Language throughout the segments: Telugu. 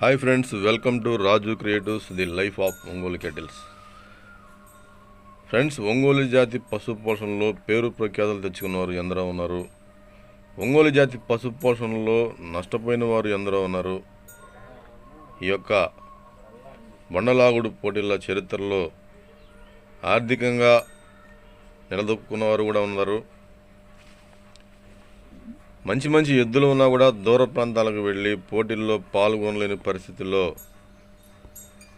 Hi friends, welcome to Raju creatives the life of Ongole kettles. Friends, Ongole జాతి పశు పోషణలో పేరు ప్రఖ్యాతలు తెచ్చుకున్నవారు ఎందరో ఉన్నారు. ఒంగోలు జాతి పశు పోషణలో నష్టపోయిన వారు ఎందరో ఉన్నారు. ఈ యొక్క బండలాగుడు పోటీల చరిత్రలో ఆర్థికంగా నిలదొక్కున్నవారు కూడా ఉన్నారు. మంచి మంచి ఎద్దులు ఉన్నా కూడా దూర ప్రాంతాలకు వెళ్ళి పోటీల్లో పాల్గొనలేని పరిస్థితుల్లో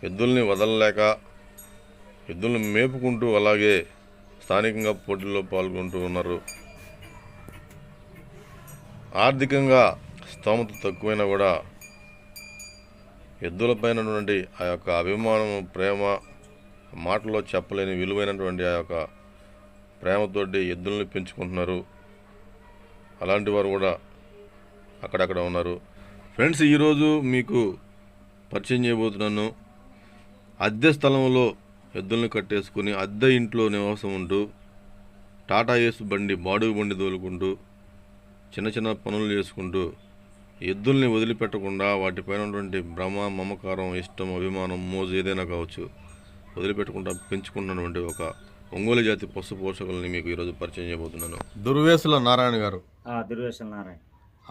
ఎద్దుల్ని వదలలేక ఎద్దుల్ని మేపుకుంటూ అలాగే స్థానికంగా పోటీల్లో పాల్గొంటూ ఉన్నారు. ఆర్థికంగా స్తోమత తక్కువైనా కూడా ఎద్దులపైనటువంటి ఆ యొక్క అభిమానం, ప్రేమ మాటలో చెప్పలేని విలువైనటువంటి ఆ యొక్క ప్రేమతోటి ఎద్దుల్ని పెంచుకుంటున్నారు. అలాంటి వారు కూడా అక్కడక్కడ ఉన్నారు. ఫ్రెండ్స్, ఈరోజు మీకు పరిచయం చేయబోతున్నాను. అద్దె స్థలంలో ఎద్దుల్ని కట్టేసుకుని అద్దె ఇంట్లో నివాసం ఉంటూ టాటా ఏస్ బండి, బాడుగు బండి తోలుకుంటూ చిన్న చిన్న పనులు చేసుకుంటూ ఎద్దుల్ని వదిలిపెట్టకుండా వాటిపైన ఉన్నటువంటి భ్రమ, మమకారం, ఇష్టం, అభిమానం, మోజు ఏదైనా కావచ్చు, వదిలిపెట్టకుండా పెంచుకున్నటువంటి ఒక ఒంగోలు జాతి పశు పోషకుల్ని మీకు ఈరోజు పరిచయం చేయబోతున్నాను. దుర్వేసుల నారాయణ గారు. దుర్వేసుల నారాయణ,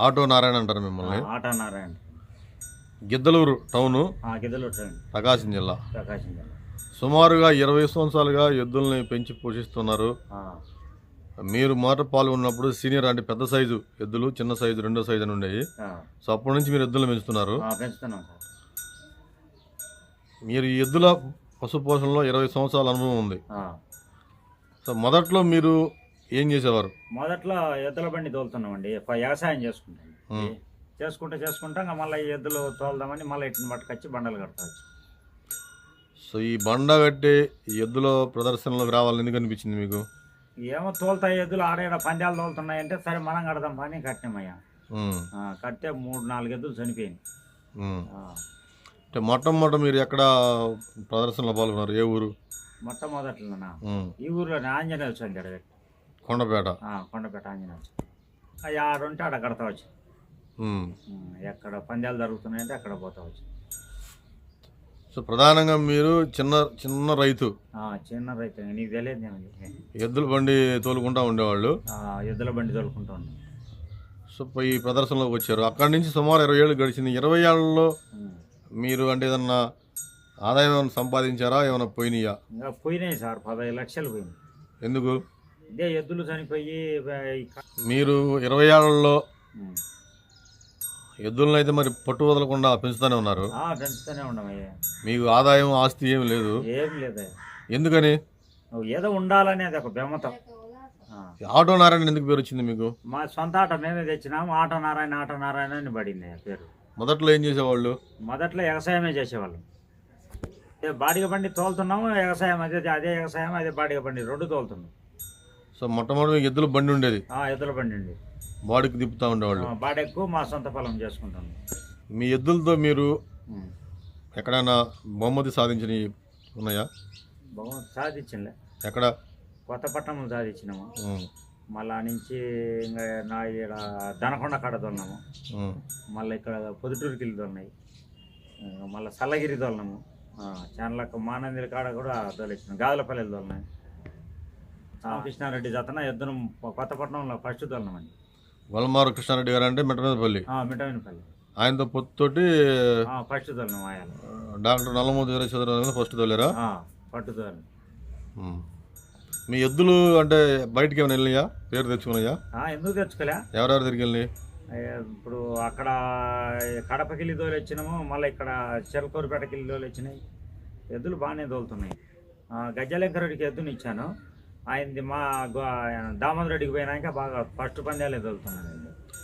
ఆటో నారాయణ అంటారు మిమ్మల్ని. Auto Narayana, Giddaluru town, Giddaluru town, Prakasam జిల్లా. ప్రకాశం జిల్లా. సుమారుగా 20 సంవత్సరాలుగా ఎద్దుల్ని పెంచి పోషిస్తున్నారు. మీరు మొదట పాల్గొన్నప్పుడు సీనియర్ అంటే పెద్ద సైజు ఎద్దులు, చిన్న సైజు, రెండో సైజు అని ఉండేవి. సో అప్పటి నుంచి మీరు ఎద్దులను పెంచుతున్నారు. పెంచుతున్నాం సార్. మీరు ఈ ఎద్దుల పశు పోషణలో 20 సంవత్సరాల అనుభవం ఉంది. సో మొదట్లో మీరు ఏం చేసేవారు? మొదట్లో ఎద్దుల బండి తోలుతున్నామండి. వ్యవసాయం చేసుకుంటా ఇంకా మళ్ళీ ఎద్దులు తోలుదామని మళ్ళీ ఇట్ని పట్టుకొచ్చి బండలు కడతావచ్చు. సో ఈ బండ కట్టి ఈ ఎద్దుల ప్రదర్శనలోకి రావాలని ఎందుకు అనిపించింది మీకు? ఏమో తోలుతాయి ఎద్దులు, ఆడేడ పందాలు తోలుతున్నాయంటే సరే మనం కడదాం పని కట్టినామయ్యా. కడితే 3-4 ఎద్దులు చనిపోయింది. అంటే మొట్టమొదట మీరు ఎక్కడ ప్రదర్శనలో పాల్గొన్నారు? ఏ ఊరు? మొట్టమొదట్లోనా ఈ ఊర్లోనే ఆంజనేయ స్వామి దగ్గర, కొండపేట. కొండపేట ఆంజనేయ స్వామి. ఆడుంటే ఆడ కడతావచ్చు. ఎక్కడ పందాలు జరుగుతున్నాయంటే అక్కడ పోతావచ్చు. సో ప్రధానంగా మీరు చిన్న రైతు. చిన్న రైతు, నీకు తెలియదు. ఎద్దుల బండి తోలుకుంటా ఉండేవాళ్ళు. ఎద్దుల బండి తోలుకుంటా ఉండే. సో ఈ ప్రదర్శనలోకి వచ్చారు. అక్కడి నుంచి సుమారు 20 ఏళ్ళు గడిచింది. 20 ఏళ్లలో మీరు అంటే ఏదన్నా ఆదాయం ఏమైనా సంపాదించారా? ఏమైనా పోయినాయా? ఇంకా పోయినాయి సార్, 15 లక్షలు పోయినాయి. ఎందుకు? ఇదే ఎద్దులు చనిపోయి. మీరు 20 ఏళ్లలో ఎద్దులను అయితే మరి పట్టు వదలకుండా పెంచుతూనే ఉన్నారు. పెంచుతూనే ఉన్నామయ్యా. మీకు ఆదాయం, ఆస్తి ఏమి లేదు. ఏం లేదు. ఎందుకని? ఏదో ఉండాలనేది ఒక బెమ్మతం. ఆటో నారాయణ ఎందుకు పేరు వచ్చింది మీకు? మా సొంత ఆటో మేమే తెచ్చినాము. ఆటో నారాయణ అని పడింది పేరు. మొదట్లో ఏం చేసేవాళ్ళు? మొదట్లో వ్యవసాయమే చేసేవాళ్ళు. బాడిగ బండి తోలుతున్నాము, వ్యవసాయం అదే వ్యవసాయం, అదే బాడిగ బండి 2 తోలుతున్నాం. సో మొట్టమొదటి ఎద్దుల బండి ఉండేది. ఎద్దుల బండి ఉండేది. బాడికి తిప్పుతూ ఉండేవాళ్ళు. బాడెక్కు మా సొంత పొలం చేసుకుంటాం. మీ ఎద్దులతో మీరు ఎక్కడైనా బహుమతి సాధించినవి ఉన్నాయా? బహుమతి సాధించలే. ఎక్కడ? కొత్తపట్నంలో సాధించినాము. మళ్ళా నుంచి ఇంకా నా ఇక్కడ దనకొండ కాడ తోలినాము. మళ్ళీ ఇక్కడ పొద్దుటూరుకి వెళ్ళి తోలినాయి. మళ్ళీ సల్లగిరి తోలినాము. చాన్లకు మానందిల కాడ కూడా తోలిచ్చినాం. గాజులపల్లి తోలినాయి. కృష్ణారెడ్డి జతన ఎద్దును కొత్తపట్నంలో ఫస్ట్ తోలినామండి. వలమారు కృష్ణారెడ్డి గారు అంటే మిఠమేదపల్లి. మిఠమేదపల్లి. ఆయనతో పొత్తుతోటి ఫస్ట్ తోలినాం. ఆయన డాక్టర్ నల్లమూర్తి వీరేశ్వర ఫస్ట్ తోలేరా? పట్టు తోలి. మీ ఎద్దులు అంటే బయటికి ఏమైనా వెళ్ళినాయా? పేరు తెచ్చుకున్నాయా? ఎందుకు తెచ్చుకోలే. ఎవరెవరు తిరిగి వెళ్ళినాయి? ఇప్పుడు అక్కడ కడపకెళ్ళి తోలి వచ్చినాము. మళ్ళీ ఇక్కడ చెరకూరుపేటకెళ్ళి తోలి వచ్చినాయి. ఎద్దులు బాగానే తోలుతున్నాయి. గజ్జలెంకరెడ్డికి ఎద్దుని ఇచ్చాను. ఆయనది మా దామోదర్ రెడ్డికి పోయినాక బాగా ఫస్ట్ పందాలే తోలుతున్నాను.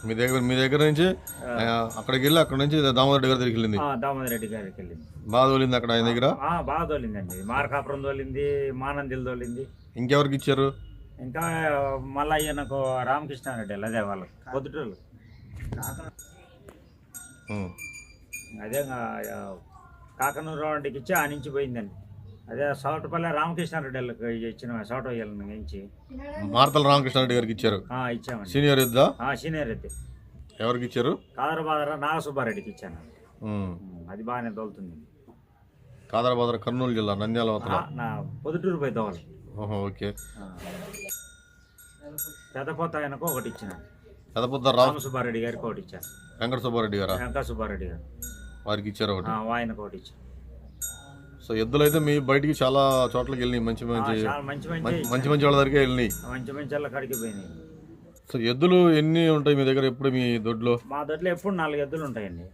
మీ దగ్గర నుంచి అక్కడికి వెళ్ళి అక్కడ నుంచి దామోదర్ రెడ్డి గారి దగ్గరికి వెళ్ళింది. దామోదర్ రెడ్డి గారికి వెళ్ళింది. బాగా తోలింది అక్కడ ఆయన దగ్గర? బాగా తోలిందండి. మార్కాపురం తోలింది, మానందిలు తోలింది. ఇంకెవరికి ఇచ్చారు? ఇంకా మళ్ళీ ఈయనకు రామకృష్ణారెడ్డి అదే వాళ్ళకి పొద్దుటూరు. అదే కాకనూరు రెడ్డికి ఇచ్చి ఆ నుంచి పోయిందండి. అదే సౌటపల్లి రామకృష్ణారెడ్డి ఇచ్చిన సౌట నుంచి మార్తల రామకృష్ణారెడ్డి గారికి ఇచ్చారు. ఇచ్చామండి. సీనియర్ ఎద్దా? సీనియర్ ఎద్దు. ఎవరికి ఇచ్చారు? కాదరబాదర నాగసుబ్బారెడ్డికి ఇచ్చాను. అది బాగానే తోలుతుంది. కాదరాబాద్ కర్నూలు జిల్లా నంద్యాల అవతల నా పొద్దుటూరు పోయి తోవాలి. ఓకే. పెద్దపోత ఆయనకు ఒకటి ఇచ్చినాను. పెద్దపోత రామసుబ్బారెడ్డి గారికి ఒకటి ఇచ్చాను. వెంకట సుబ్బారెడ్డి గారా? వెంకట సుబ్బారెడ్డి గారు వారికి ఇచ్చారు ఒకటి. ఆయనకు ఒకటి ఇచ్చాను. సో ఎద్దులు అయితే మీ బయటికి చాలా చోట్లకి వెళ్ళినాయి, మంచి మంచి మంచి మంచి వాళ్ళ దగ్గరికి వెళ్ళినాయి, మంచి మంచి వాళ్ళ కాడికి పోయినాయి. సో ఎద్దులు ఎన్ని ఉంటాయి మీ దగ్గర ఎప్పుడు మీ దొడ్లో? మా దొడ్లో ఎప్పుడు 4 ఎద్దులు ఉంటాయండి.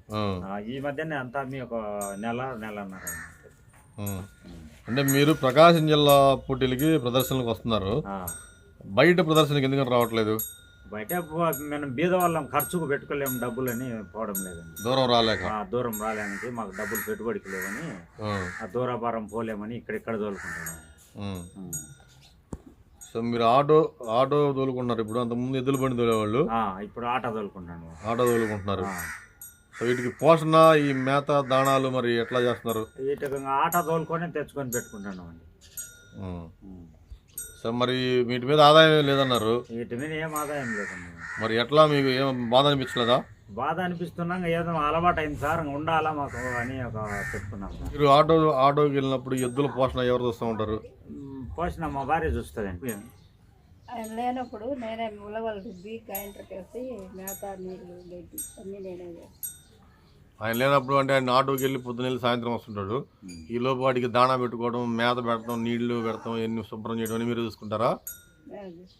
ఈ మధ్యనే అంతా మీ ఒక నెలన్నర. అంటే మీరు ప్రకాశం జిల్లా పోటీలకి ప్రదర్శనలకు వస్తున్నారు, బయట ప్రదర్శనకి ఎందుకని రావట్లేదు? బయట మనం బీద వాళ్ళం, ఖర్చుకు పెట్టుకోలేము, డబ్బులని పోవడం లేదండి. దూరం రాలేనికి మాకు డబ్బులు పెట్టుబడికి లేవని ఆ దూరాభారం పోలేమని ఇక్కడ తోలుకుంటున్నాం. సో మీరు ఆటో తోలుకుంటున్నారు ఇప్పుడు, అంతకుముందు ఎద్దుల బండి తోలేవాళ్ళు, ఇప్పుడు ఆటో తోలుకుంటున్నారు. సో వీటికి పోషణ, ఈ మేత, దాణాలు మరి ఎట్లా చేస్తున్నారు? వీటికి ఆటో తోలుకొని తెచ్చుకొని పెట్టుకుంటున్నాం అండి. సో మరి వీటి మీద ఆదాయం లేదన్నారు? వీటి మీద ఏం ఆదాయం లేదండి. మరి ఎట్లా, మీకు ఏం బాధ అనిపించలేదా? బాధ అనిపిస్తున్నాం, ఏదో అలవాటు అయింది సార్, ఉండాలా మాకు అని పెట్టుకున్నాం. మీరు ఆటోకి వెళ్ళినప్పుడు ఎద్దుల పోషణ ఎవరు చూస్తూ ఉంటారు? పోషణ మా భార్య చూస్తుందండి. ఆయన లేనప్పుడు నేనే ఉలవలు రుబ్బి గ్రైండర్కి వేసి మేత, నీళ్ళు, గడ్డి అన్నీ నేనే చేస్తాను. ఆయన లేనప్పుడు అంటే ఆయన ఆటోకి వెళ్ళి పొద్దున్న సాయంత్రం వస్తుంటాడు, ఈ లోపు వాటికి దాణా పెట్టుకోవడం, మేత పెడతాం, నీళ్లు పెడతాం, ఎన్ని శుభ్రం చేయడం అని మీరే చూసుకుంటారా?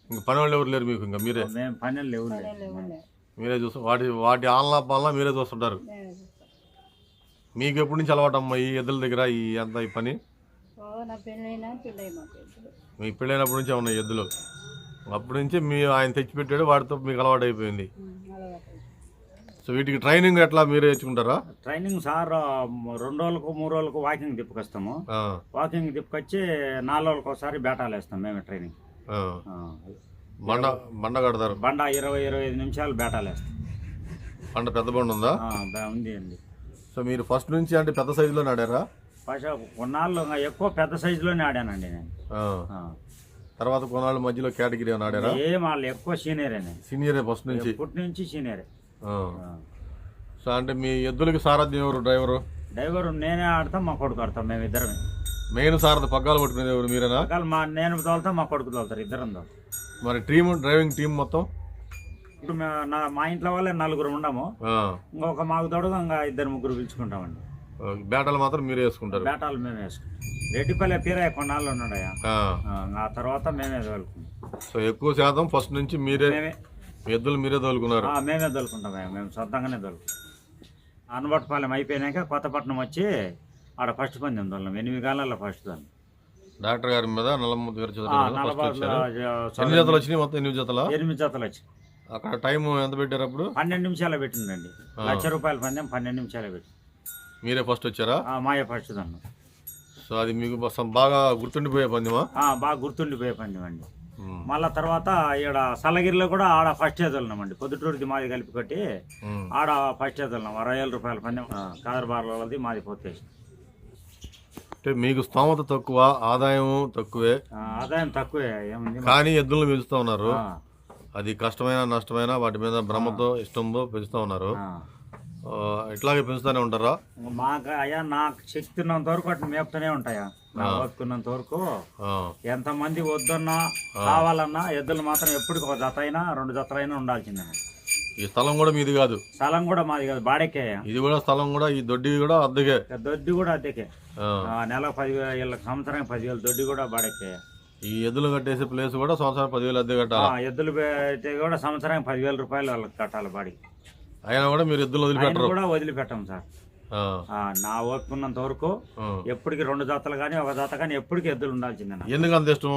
ఇంకా పని వాళ్ళు ఎవరు లేరు మీకు? ఇంకా మీరే మీరే చూస్తూ వాటి ఆలనా పాలనా మీరే చూస్తుంటారు. మీకు ఎప్పటి నుంచి అలవాటు అమ్మా ఈ ఎద్దుల దగ్గర ఈ పని? మీ పెళ్ళైనప్పటి నుంచి ఉన్నాయి ఎద్దులు, అప్పటి నుంచి ఆయన తెచ్చిపెట్టాడు, వాటితో మీకు అలవాటు అయిపోయింది. సో వీటికి ట్రైనింగ్ ఎట్లా మీరే తెచ్చుకుంటారా? ట్రైనింగ్ సార్ 2 రోజులకు 3 రోజులకు వాకింగ్ తిప్పుకొస్తాము. వాకింగ్ తిప్పుకొచ్చి 4 రోజులకు ఒకసారి బేటాలు వేస్తాం మేమే. ట్రైనింగ్ బండ కడతారు. బండ 20-25 నిమిషాలు బేటాలు వేస్తాం. బండ పెద్ద బండ ఉందా? ఉంది అండి. సో మీరు ఫస్ట్ నుంచి అంటే పెద్ద సైజులోనే ఆడారా? కొన్నాళ్ళు ఎక్కువ పెద్ద సైజులోనే ఆడానండి నేను. తర్వాత కొన్నాళ్ళు మధ్యలో కేటగిరీ అని ఆడారా? వాళ్ళు ఎక్కువ సీనియరే ఫస్ట్ నుంచి? ఇప్పటి నుంచి సీనియరే. సో అంటే మీ ఎద్దులకి సారథ్యం ఎవరు? డ్రైవరు నేనే ఆడతాం, మా కొడుకు ఆడతాం, మేము ఇద్దరమే. మెయిన్ సారథి పగ్గాలు పట్టుకునేది ఎవరు? మీరేనా? నేను తోలుతాం, మా కొడుకు తోలుతారు, ఇద్దరం తోలుతాం. మరి డ్రైవింగ్ టీం మొత్తం ఇప్పుడు మా ఇంట్లో వాళ్ళే 4 ఉండము, ఇంకొక మాకు తోడుగా ఇంకా 2-3 పిలుచుకుంటామండి. బేటాలు మాత్రం మీరే వేసుకుంటారు? బేటాలు మేమే వేసుకుంటాం. రెడ్డిపల్లె పీరయ్య కొన్నాళ్ళు ఉన్నాడయా, ఆ తర్వాత మేమే తోలుకుంటాం. సో ఎక్కువ శాతం ఫస్ట్ నుంచి మీరే ఎద్దులు మీరే తోలుకున్నారు? మేమే తోలుకుంటాం, మేము సొంతంగానే తోలుకుంటాం. అనబట్టుపాలెం అయిపోయినాక కొత్తపట్నం వచ్చి ఆడ ఫస్ట్ పందెం తోలం, 8 గాళ్ళల్లో ఫస్ట్ తోలం. డాక్టర్ గారి మీద నల్లమూర్తి గారి ఎన్ని జతలు వచ్చినాయి మొత్తం? 8 జతలు? 8 జతలు వచ్చి. అక్కడ టైం ఎంత పెట్టారు అప్పుడు? 12 నిమిషాలు పెట్టిందండి. ₹1,00,000 పందెం 12 నిమిషాలు పెట్టి. మీరే ఫస్ట్ వచ్చారా? మాయే ఫస్ట్ తన్నాం. సో అది మీకు బాగా గుర్తుండిపోయే పందెమా? బాగా గుర్తుండిపోయే పందెం అండి. మళ్ళా తర్వాత ఈడ సలగిరిలో కూడా ఆడ ఫస్ట్ తోలినామండి. పొద్దుటూరుది మాది కలిపి కొట్టి ఆడ ఫస్ట్ తోలినాం. ₹60,000 పందెం. కాదరబార్లది మాది పోతే. అంటే మీకు స్తోమత తక్కువ, ఆదాయం తక్కువే? ఆదాయం తక్కువే ఏముంది, కానీ ఎద్దులను పెంచుతూ ఉన్నారు. అది కష్టమైన నష్టమైన వాటి మీద భ్రమతో ఇష్టంతో పెంచుతూ ఉన్నారు. ఇట్లాగే పెంచుతూనే ఉంటారా? మాకు అయ్యా నాకు శక్తి ఉన్నంత వరకు అటు మేపుతూనే ఉంటాయా, ఓపుకున్నంత వరకు. ఎంతమంది వద్దన్నా కావాలన్నా ఎద్దులు మాత్రం ఎప్పటికి ఒక జత అయినా 2 జతలైనా ఉండాల్సిందే. ఈ స్థలం కూడా మీది కాదు? స్థలం కూడా మాది కాదు, బాడెక్కే. ఇది కూడా స్థలం కూడా, ఈ దొడ్డి కూడా అద్దెకే? దొడ్డి కూడా అద్దెకే. నెలకు 10,000, సంవత్సరానికి 10,000 దొడ్డి కూడా బాడెక్కే. ఈ ఎద్దులు కట్టేసే ప్లేస్ కూడా సంవత్సరానికి 10,000 అద్దె కట్టాలి? ఎద్దులు పెట్టి కూడా సంవత్సరానికి ₹10,000 వాళ్ళకి కట్టాలి బాడీకి. అయినా కూడా మీరు ఎద్దులు వదిలిపెట్టాం సార్. నా ఓపుకున్నంత వరకు ఎప్పటికి 2 జతలు కానీ 1 జత కానీ ఎప్పటికి ఎద్దులు ఉండాల్సిందే. ఎందుకు అంత ఇష్టం?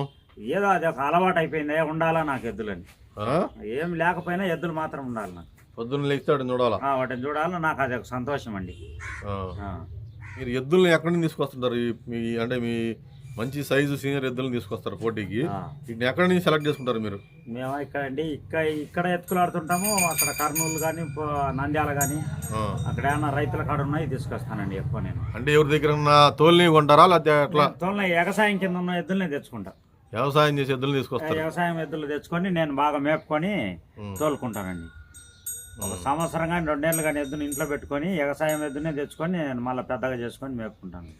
ఏదో అది ఒక అలవాటు అయిపోయింది, ఉండాలా నాకు ఎద్దులని. ఏం లేకపోయినా ఎద్దులు మాత్రం ఉండాలి నాకు. పొద్దున్న లేస్తే చూడాలా, వాటిని చూడాలా, నాకు అది ఒక సంతోషం అండి. మీరు ఎద్దుల్ని ఎక్కడి నుంచి తీసుకొస్తుంటారు? అంటే మీ మంచి సైజు సీనియర్ ఎద్దులను తీసుకొస్తారు పోటీకి, వీటిని ఎక్కడి నుంచి సెలెక్ట్ చేసుకుంటారు మీరు? మేము ఇక్కడ ఎత్తుకులాడుతుంటాము. అక్కడ కర్నూలు కానీ నంద్యాల కానీ అక్కడ ఏమన్నా రైతుల కాడ ఉన్నాయి తీసుకొస్తానండి ఎక్కువ నేను. అంటే ఎవరి దగ్గర తోలిని కొంటారా లేకపోతే ఎట్లా? తోలిన వ్యవసాయం కింద ఉన్న ఎద్దులనే తెచ్చుకుంటా. వ్యవసాయం చేసే ఎద్దులు తీసుకొస్తారు? వ్యవసాయం ఎద్దులు తెచ్చుకొని నేను బాగా మేపుకొని తోలుకుంటానండి. ఒక సంవత్సరం కానీ 2 నెలలు కానీ ఎద్దుని ఇంట్లో పెట్టుకొని వ్యవసాయం ఎద్దునే తెచ్చుకొని నేను మళ్ళీ పెద్దగా చేసుకొని మేపుకుంటాను.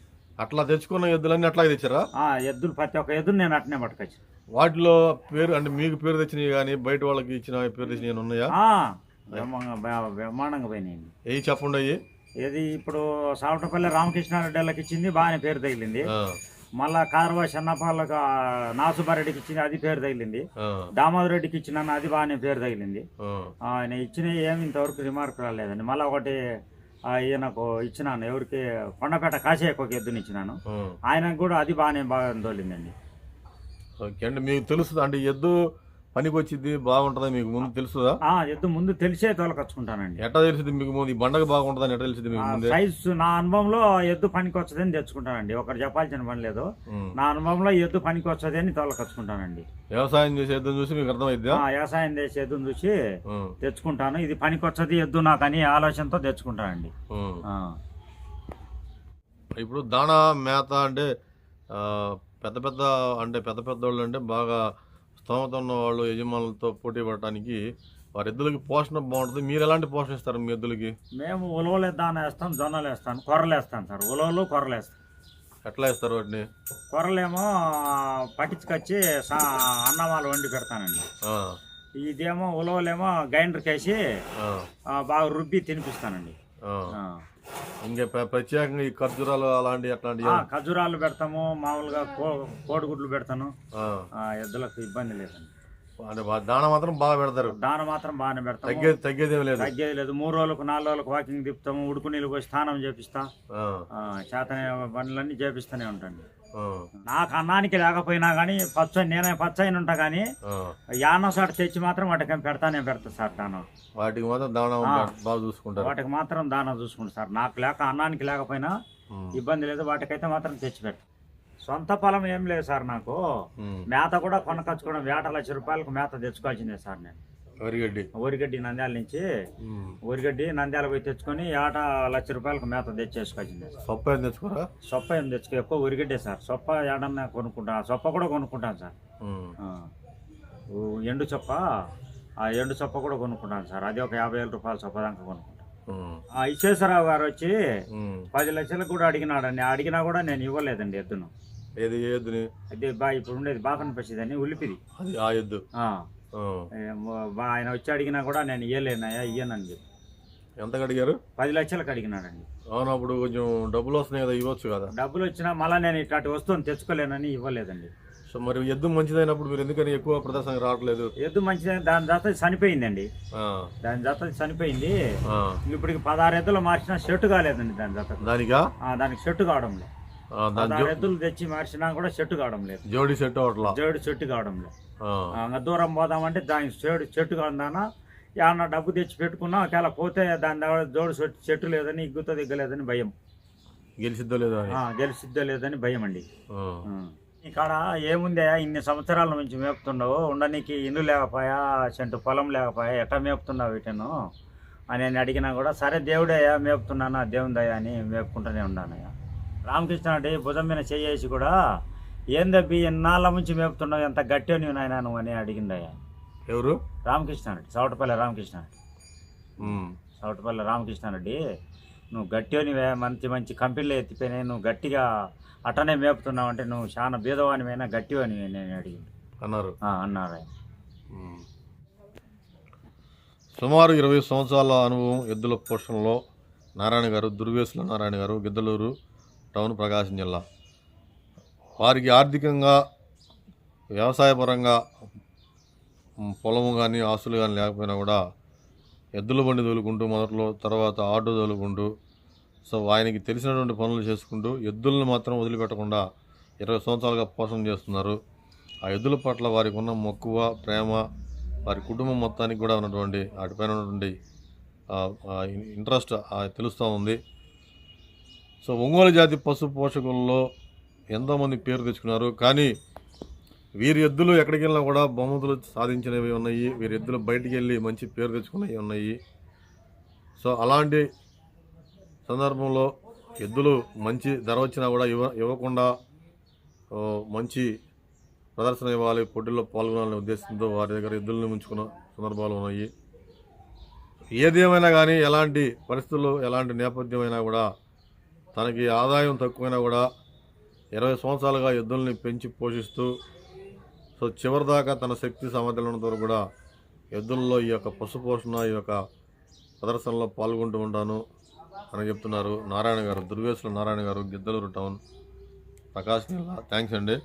అట్లా తెచ్చుకున్న ఎద్దులన్నీ అట్లాగే తెచ్చారా? ఎద్దులు ప్రతి ఒక్క ఎద్దుని నేను అట్నే పట్టుకొచ్చి. వాటిలో పేరు అంటే మీకు పేరు తెచ్చినవి కానీ బయట వాళ్ళకి ఇచ్చిన పేరు తెచ్చినవి ఉన్నాయా? బ్రహ్మాండంగా పోయినాయండి. ఏ చెప్పండి అయ్యి. ఏది ఇప్పుడు సావటపల్లి రామకృష్ణారెడ్డికి ఇచ్చింది బాగానే పేరు తగిలింది. మళ్ళా కార్వా చెన్నపాలకు నాసుబారెడ్డికి ఇచ్చింది, అది పేరు తగిలింది. దామోదర్ రెడ్డికి ఇచ్చిన అది బాగానే పేరు తగిలింది. ఆయన ఇచ్చిన ఏమి ఇంతవరకు రిమార్క్ రాలేదండి. మళ్ళీ ఒకటి ఈయనకు ఇచ్చినాను, ఎవరికి కొండపేట కాశీకి ఒక ఎద్దుని ఇచ్చినాను, ఆయనకు కూడా అది బాగా తోలిందండి. ఓకే అండి, మీకు తెలుసు అంటే ఎద్దు పనికి వచ్చింది బాగుంటుందా మీకు ముందు తెలుసుదా? ఎద్దు ముందు తెలిసే తోలకొచ్చుకుంటానండి. ఎట్లా తెలిసింది మీకు ముందు ఈ బండకు బాగుంటుందని ఎట్లా తెలిసింది మీకు ముందు? సైజు నా అనుభవంలో ఎద్దు పనికి వచ్చదని తెచ్చుకుంటానండి. ఒకటి చెప్పాల్సిన పని లేదు. నా అనుభవంలో ఎద్దు పనికి వచ్చది అని తోలకొచ్చుకుంటానండి. వ్యవసాయం చేసే ఎద్దును చూసి మీకు అర్థమైద్దా? వ్యవసాయం చేసే ఎద్దును చూసి తెచ్చుకుంటాను. ఇది పనికి వచ్చది ఎద్దు నాకు అని ఆలోచనతో తెచ్చుకుంటానండి. ఇప్పుడు దాణా మేత అంటే పెద్ద వాళ్ళు అంటే బాగా స్తోమత ఉన్న వాళ్ళు యజమానులతో పోటీ పడటానికి వారి ఎద్దులకి పోషణ బాగుంటుంది. మీరు ఎలాంటి పోషణ ఇస్తారు మీ ఎద్దులకి? మేము ఉలవలు దాన వేస్తాం, జొన్నలు వేస్తాను, కొర్రలు వేస్తాను సార్. ఉలవలు కొర్రలు వేస్తాం. ఎట్లా వేస్తారు వాటిని? కొర్రలేమో పట్టించుకొచ్చి అన్నమాలు వండి పెడతానండి. ఇదేమో ఉలవలేమో గ్రైండర్కి వేసి బాగా రుబ్బి తినిపిస్తానండి. ఇంకా ప్రత్యేకంగా ఈ ఖర్జూరాలు అట్లాంటి ఖర్జూరాలు పెడతాము, మామూలుగా కోడిగుడ్లు పెడతాను. ఎద్దులకు ఇబ్బంది లేదండి. అంటే దాన మాత్రం బాగా పెడతారు. దాన మాత్రం బాగానే పెడతాం. తగ్గేది లేదు. 3 రోజులకు 4 రోజులకు వాకింగ్ తిప్పుతాము, ఉడుకు నీళ్ళు పోసి స్నానం చేపిస్తా, చేతనే పనులన్నీ చేపిస్తూనే ఉంటాను. నాకు అన్నానికి లేకపోయినా కానీ నేనే పచ్చని ఉంటా కానీ యాన సాటు తెచ్చి మాత్రం వాటికి పెడతా సార్. దానం వాటికి మాత్రం దానా బాగా చూసుకుంటారు. వాటికి మాత్రం దానా చూసుకుంటా సార్. నాకు అన్నానికి లేకపోయినా ఇబ్బంది లేదు, వాటికైతే మాత్రం తెచ్చి పెడతా. సొంత పొలం ఏం లేదు సార్ నాకు. మేత కూడా కొనకొచ్చుకోవడం, వేట ₹1,00,000 మేత తెచ్చుకోవాల్సిందే సార్. నేను వరిగడ్డి నంద్యాల నుంచి నంద్యాల పోయి తెచ్చుకొని ఏట ₹1,00,000 మేత తెచ్చేసుకోవాల్సిందే. సొప్ప ఏం తెచ్చుకో, ఎక్కువ వరిగడ్డే సార్. సొప్ప ఏడన్నా కొనుక్కుంటా, సొప్ప కూడా కొనుక్కుంటాను సార్. ఎండు సొప్ప కూడా కొనుక్కుంటాను సార్. అది ఒక ₹50,000 సొప్ప దాకా కొనుక్కుంటాను. విశ్వేశ్వరరావు గారు వచ్చి 10 లక్షలకు కూడా అడిగినాడండి. అడిగినా కూడా నేను ఇవ్వలేదండి ఎద్దును. అదే ఇప్పుడు ఉండేది బాపన పసిదని ఉల్లిపిది. ఆయన వచ్చి అడిగినా కూడా నేను ఇయ్యనని చెప్పి. ఎంత అడిగారు? 10 లక్షలకు అడిగినాడండి. అవును, అప్పుడు కొంచెం డబ్బులు వస్తున్నాయి కదా, ఇవ్వచ్చు కదా. డబ్బులు వచ్చినా మళ్ళీ నేను ఇట్లాంటి వస్తువుని తెచ్చుకోలేనని ఇవ్వలేదండి. సో మరి ఎద్దు మంచిదైనప్పుడు మీరు ఎందుకని ఎక్కువ ప్రదర్శనకు రావట్లేదు? ఎద్దు మంచిదైన దాని జాత చనిపోయిందండి. చనిపోయింది. ఇప్పటికి 16 ఎద్దులు మార్చినా షెట్టు కాలేదండి దాని జాత. దానికి షెట్టు కావడం లేదు. 16 ఎద్దులు తెచ్చి మార్చినా కూడా షెట్టు కావడం లేదు. జోడి షెట్టు కావడం లేదు. దూరం పోదామంటే దానికి చెట్టు కాదా ఏమన్నా డబ్బు తెచ్చి పెట్టుకున్నా ఒకవేళ పోతే దాని దగ్గర జోడు చెట్టు లేదని, ఇగ్గుతో దిగ్గలేదని భయం. గెలిసిద్దో లేదని భయం అండి. ఇక్కడ ఏముందే, ఇన్ని సంవత్సరాల నుంచి మేపుతుండవు, ఉండడానికి ఇల్లు లేకపోయా, చెంటు పొలం లేకపోయా, ఎట్లా మేపుతున్నావు వీటిను అని నేను అడిగినా కూడా సరే దేవుడయ్యా మేపుతున్నానా, దేవుందయ్యా అని మేపుకుంటూనే ఉన్నానయ్యా. రామకృష్ణ రెడ్డి భుజం మీద చేసి కూడా ఏందబ్బి ఎన్నాళ్ళ నుంచి మేపుతున్నావు, ఎంత గట్టి అని నాయన నువ్వు అని అడిగిందయ్యా. ఎవరు? రామకృష్ణారెడ్డి, సవటపల్లి రామకృష్ణారెడ్డి నువ్వు గట్టి అనివే, మంచి కంపెనీలో ఎత్తిపోయినాయి, నువ్వు గట్టిగా అట్టనే మేపుతున్నావు అంటే నువ్వు చాలా బీదవానివైనా గట్టివని నేను అడిగింది అన్నారు. సుమారు 20 సంవత్సరాల అనుభవం ఎద్దుల పోషణలో నారాయణ గారు, దుర్వేసుల నారాయణ గారు, గిద్దలూరు టౌన్, ప్రకాశం జిల్లా. వారికి ఆర్థికంగా, వ్యవసాయపరంగా పొలము కానీ ఆస్తులు కానీ లేకపోయినా కూడా ఎద్దుల బండి తోలుకుంటూ మొదట్లో, తర్వాత ఆటో తోలుకుంటూ, సో ఆయనకి తెలిసినటువంటి పనులు చేసుకుంటూ ఎద్దులను మాత్రం వదిలిపెట్టకుండా 20 సంవత్సరాలుగా పోషణ చేస్తున్నారు. ఆ ఎద్దుల పట్ల వారికి ఉన్న మక్కువ, ప్రేమ, వారి కుటుంబం మొత్తానికి కూడా ఉన్నటువంటి వాటిపైన ఉన్నటువంటి ఇంట్రెస్ట్ తెలుస్తూ ఉంది. సో ఒంగోలు జాతి పశు పోషకుల్లో ఎంతోమంది పేరు తెచ్చుకున్నారు. కానీ వీరి ఎద్దులు ఎక్కడికి వెళ్ళినా కూడా బహుమతులు సాధించినవి ఉన్నాయి. వీరి ఎద్దులు బయటికి వెళ్ళి మంచి పేరు తెచ్చుకున్నవి ఉన్నాయి. సో అలాంటి సందర్భంలో ఎద్దులు మంచి ధర వచ్చినా కూడా ఇవ్వకుండా మంచి ప్రదర్శన ఇవ్వాలి, పోటీల్లో పాల్గొనాలనే ఉద్దేశంతో వారి దగ్గర ఎద్దులను ఉంచుకున్న సందర్భాలు ఉన్నాయి. ఏది ఏమైనా కానీ ఎలాంటి పరిస్థితుల్లో ఎలాంటి నేపథ్యమైనా కూడా తనకి ఆదాయం తక్కువైనా కూడా 20 సంవత్సరాలుగా ఎద్దుల్ని పెంచి పోషిస్తూ సో చివరిదాకా తన శక్తి సామర్థ్యాలంత వరకు కూడా ఎద్దుల్లో ఈ యొక్క పశుపోషణ ఈ యొక్క ప్రదర్శనలో పాల్గొంటూ ఉంటాను అని చెప్తున్నారు నారాయణ గారు, దుర్వేసుల నారాయణ గారు, గిద్దలూరు టౌన్, ప్రకాశం జిల్లా. థ్యాంక్స్ అండి.